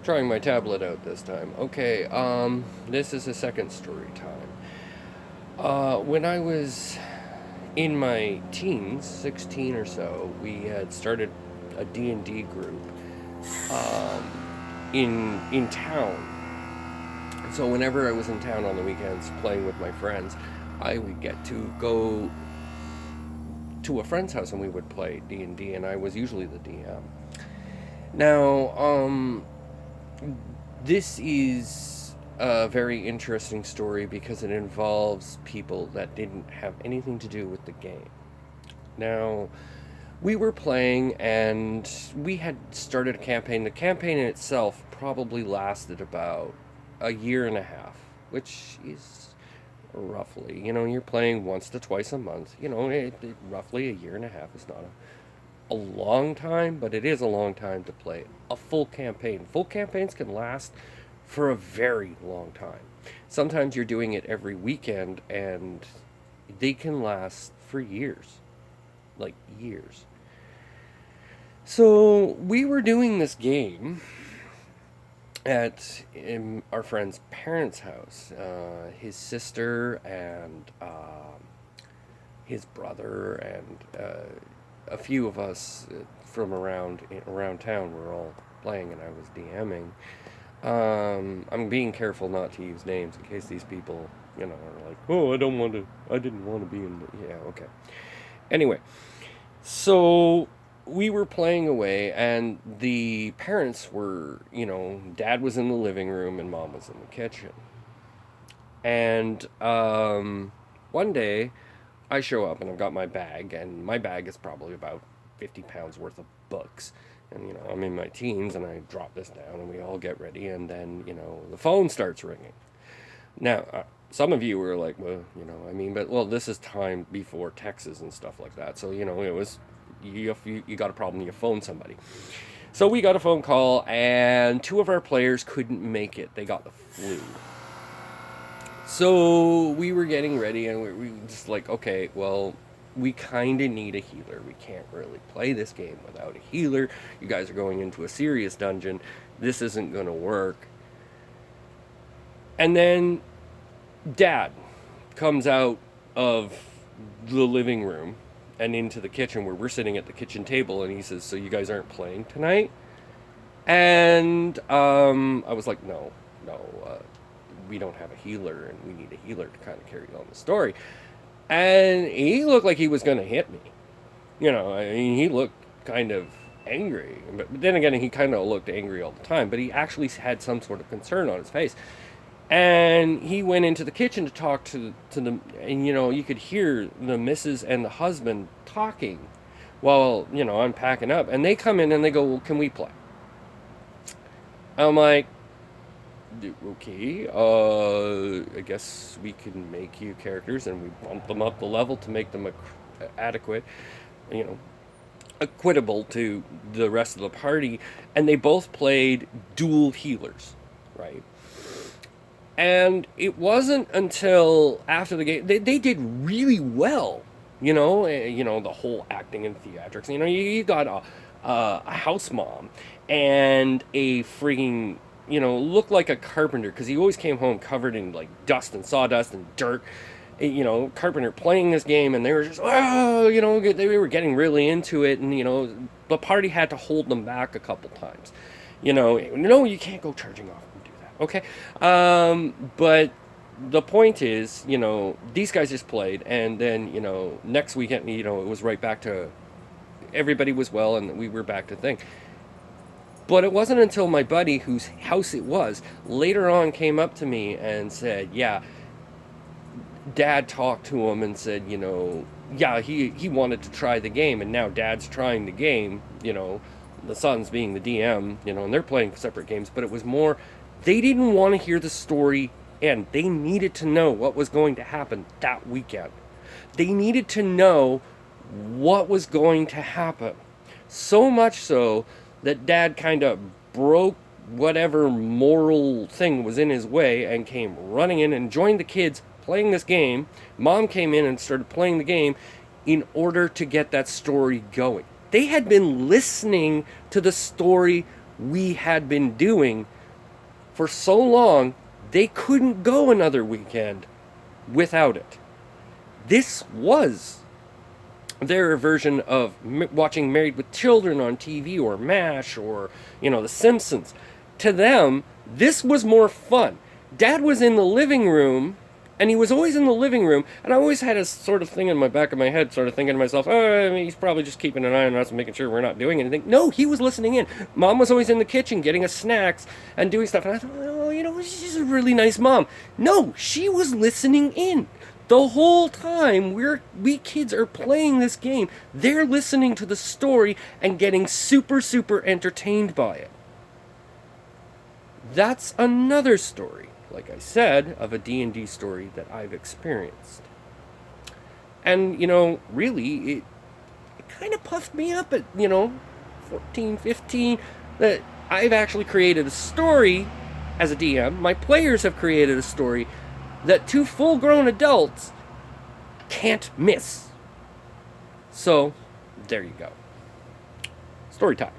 Trying my tablet out this time. Okay, this is a second story time. When I was in my teens, 16 or so, we had started a D&D group in town. So whenever I was in town on the weekends playing with my friends, I would get to go to a friend's house and we would play D&D, and I was usually the DM. Now, this is a very interesting story because it involves people that didn't have anything to do with the game. Now, we were playing and we had started a campaign. The campaign in itself probably lasted about a year and a half, which is roughly, you're playing once to twice a month. Roughly a year and a half is not a long time, but it is a long time to play a full campaign. Full campaigns can last for a very long time. Sometimes you're doing it every weekend and they can last for years. Like years. So we were doing this game at our friend's parents' house. His sister and his brother and a few of us from around town were all playing, and I was DMing. I'm being careful not to use names in case these people, are like, oh, I didn't want to be in the, yeah, okay. Anyway, so we were playing away, and the parents were, dad was in the living room and mom was in the kitchen. And one day, I show up and I've got my bag, and my bag is probably about 50 pounds worth of books. And, I'm in my teens, and I drop this down, and we all get ready, and then, the phone starts ringing. Now, some of you were like, well, but this is time before Texas and stuff like that. So, it was, you got a problem, you phone somebody. So we got a phone call, and two of our players couldn't make it. They got the flu. So we were getting ready, and we were just like, okay, well, we kind of need a healer. We can't really play this game without a healer. You guys are going into a serious dungeon. This isn't going to work. And then Dad comes out of the living room and into the kitchen where we're sitting at the kitchen table, and he says, so you guys aren't playing tonight? And I was like, no, we don't have a healer, and we need a healer to kind of carry on the story. And he looked like he was going to hit me. He looked kind of angry. But then again, he kind of looked angry all the time, but he actually had some sort of concern on his face. And he went into the kitchen to talk to the, and you could hear the missus and the husband talking while, I'm packing up. And they come in and they go, well, can we play? I'm like, okay, I guess we can make you characters, and we bump them up the level to make them adequate, equitable to the rest of the party. And they both played dual healers, right? And it wasn't until after the game they did really well, the whole acting and theatrics. You got a house mom and a freaking, looked like a carpenter because he always came home covered in like dust and sawdust and dirt. Carpenter playing this game, and they were just, they were getting really into it, and the party had to hold them back a couple times. No, you can't go charging off. Okay, but the point is, these guys just played, and then, next weekend, it was right back to everybody was well, and we were back to thing. But it wasn't until my buddy, whose house it was, later on came up to me and said, yeah, Dad talked to him and said, yeah, he wanted to try the game, and now Dad's trying the game, the son's being the DM, and they're playing separate games, but it was more, they didn't want to hear the story end. They needed to know what was going to happen that weekend. They needed to know what was going to happen. So much so that Dad kind of broke whatever moral thing was in his way and came running in and joined the kids playing this game. Mom came in and started playing the game in order to get that story going. They had been listening to the story we had been doing for so long, they couldn't go another weekend without it. This was their version of watching Married with Children on TV, or MASH, or, The Simpsons. To them, this was more fun. Dad was in the living room, and he was always in the living room, and I always had a sort of thing in the back of my head, sort of thinking to myself, he's probably just keeping an eye on us and making sure we're not doing anything. No, he was listening in. Mom was always in the kitchen getting us snacks and doing stuff, and I thought, she's a really nice mom. No, she was listening in. The whole time we kids are playing this game, they're listening to the story and getting super, super entertained by it. That's another story, like I said, of a D&D story that I've experienced. And, really, it kind of puffed me up at, 14, 15, that I've actually created a story as a DM. My players have created a story that 2 full-grown adults can't miss. So, there you go. Story time.